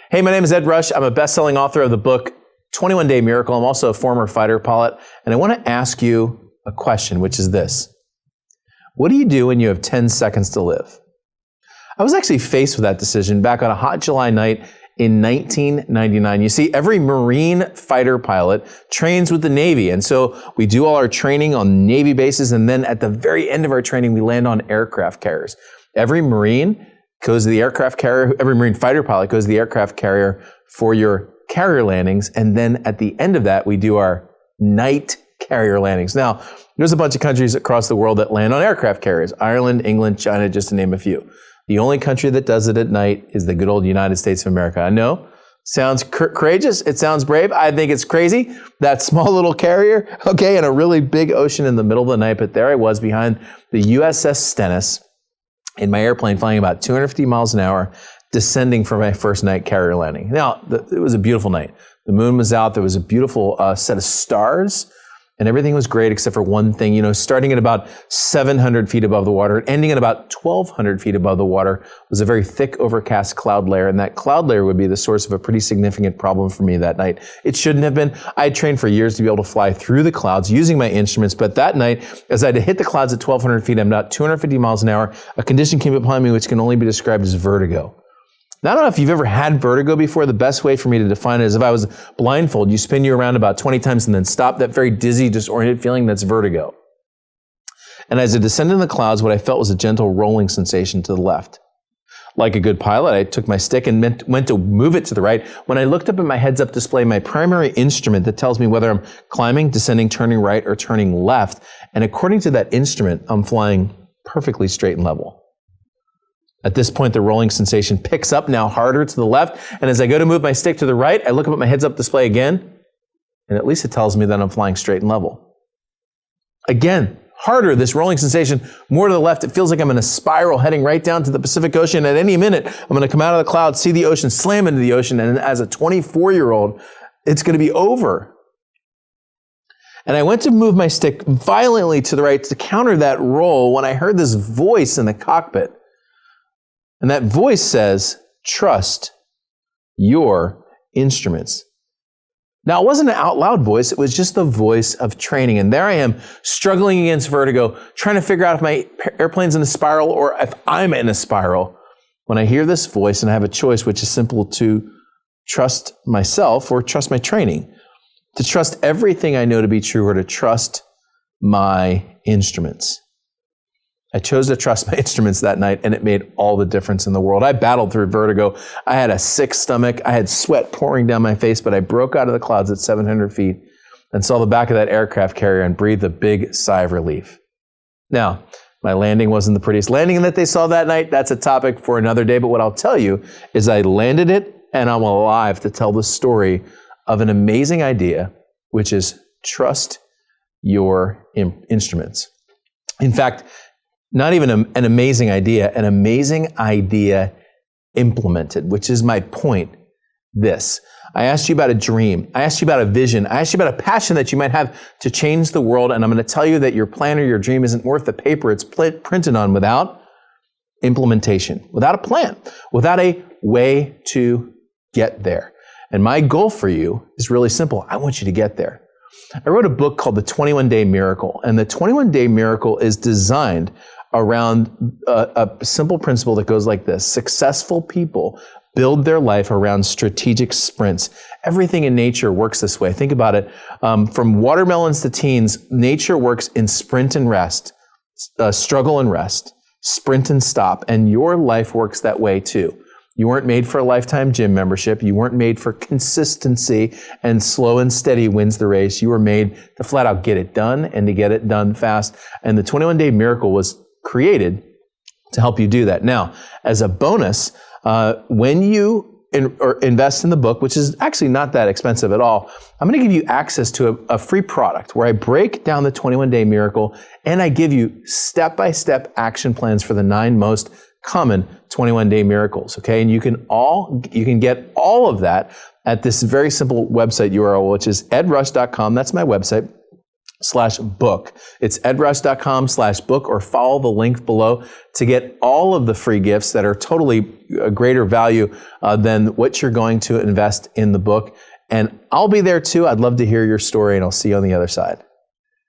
Hey, my name is Ed Rush. I'm a best-selling author of the book 21 Day Miracle. I'm also a former fighter pilot, and I want to ask you a question, which is this. What do you do when you have 10 seconds to live? I was actually faced with that decision back on a hot July night in 1999. You see, every Marine fighter pilot trains with the Navy, and so we do all our training on Navy bases, and then at the very end of our training, we land on aircraft carriers. Every Marine goes to the aircraft carrier, every Marine fighter pilot goes to the aircraft carrier for your carrier landings, and then at the end of that, we do our night carrier landings. Now, there's a bunch of countries across the world that land on aircraft carriers, Ireland, England, China, just to name a few. The only country that does it at night is the good old United States of America. I know, sounds courageous, it sounds brave, I think it's crazy. That small little carrier, okay, in a really big ocean in the middle of the night, but there I was behind the USS Stennis in my airplane flying about 250 miles an hour, descending for my first night carrier landing. Now, it was a beautiful night. The moon was out, there was a beautiful set of stars, and everything was great except for one thing, starting at about 700 feet above the water, ending at about 1,200 feet above the water was a very thick overcast cloud layer, and that cloud layer would be the source of a pretty significant problem for me that night. It shouldn't have been. I had trained for years to be able to fly through the clouds using my instruments, but that night, as I had to hit the clouds at 1,200 feet, I'm about 250 miles an hour, a condition came upon me which can only be described as vertigo. Now, I don't know if you've ever had vertigo before. The best way for me to define it is if I was blindfolded, you spin you around about 20 times and then stop. That very dizzy, disoriented feeling, that's vertigo. And as I descended in the clouds, what I felt was a gentle rolling sensation to the left. Like a good pilot, I took my stick and went to move it to the right. When I looked up at my heads-up display, my primary instrument that tells me whether I'm climbing, descending, turning right, or turning left, and according to that instrument, I'm flying perfectly straight and level. At this point, the rolling sensation picks up now harder to the left, and as I go to move my stick to the right, I look up at my heads-up display again, and at least it tells me that I'm flying straight and level. Again, harder, this rolling sensation, more to the left. It feels like I'm in a spiral heading right down to the Pacific Ocean. At any minute, I'm going to come out of the clouds, see the ocean, slam into the ocean, and as a 24-year-old, it's going to be over. And I went to move my stick violently to the right to counter that roll when I heard this voice in the cockpit. And that voice says, trust your instruments. Now, it wasn't an out loud voice. It was just the voice of training. And there I am struggling against vertigo, trying to figure out if my airplane's in a spiral or if I'm in a spiral. When I hear this voice and I have a choice, which is simple to trust myself or trust my training, to trust everything I know to be true or to trust my instruments. I chose to trust my instruments that night, and it made all the difference in the world. I battled through vertigo. I had a sick stomach. I had sweat pouring down my face, but I broke out of the clouds at 700 feet and saw the back of that aircraft carrier and breathed a big sigh of relief. Now, my landing wasn't the prettiest landing that they saw that night. That's a topic for another day, but what I'll tell you is I landed it, and I'm alive to tell the story of an amazing idea, which is trust your instruments. In fact, not even an amazing idea implemented, which is my point. This. I asked you about a dream. I asked you about a vision. I asked you about a passion that you might have to change the world, and I'm going to tell you that your plan or your dream isn't worth the paper it's printed on without implementation, without a plan, without a way to get there. And my goal for you is really simple. I want you to get there. I wrote a book called The 21 Day Miracle, and the 21 Day Miracle is designed around a simple principle that goes like this. Successful people build their life around strategic sprints. Everything in nature works this way. Think about it. From watermelons to teens, nature works in sprint and rest, struggle and rest, sprint and stop, and your life works that way too. You weren't made for a lifetime gym membership. You weren't made for consistency and slow and steady wins the race. You were made to flat out get it done and to get it done fast. And the 21 Day Miracle was created to help you do that. Now, as a bonus, when you invest in the book, which is actually not that expensive at all, I'm going to give you access to a free product where I break down the 21 Day Miracle and I give you step-by-step action plans for the 9 most common 21 Day Miracles. Okay, and you can get all of that at this very simple website URL, which is edrush.com. That's my website. edrush.com/book. It's edrush.com/book, or follow the link below to get all of the free gifts that are totally a greater value than what you're going to invest in the book. And I'll be there too. I'd love to hear your story, and I'll see you on the other side.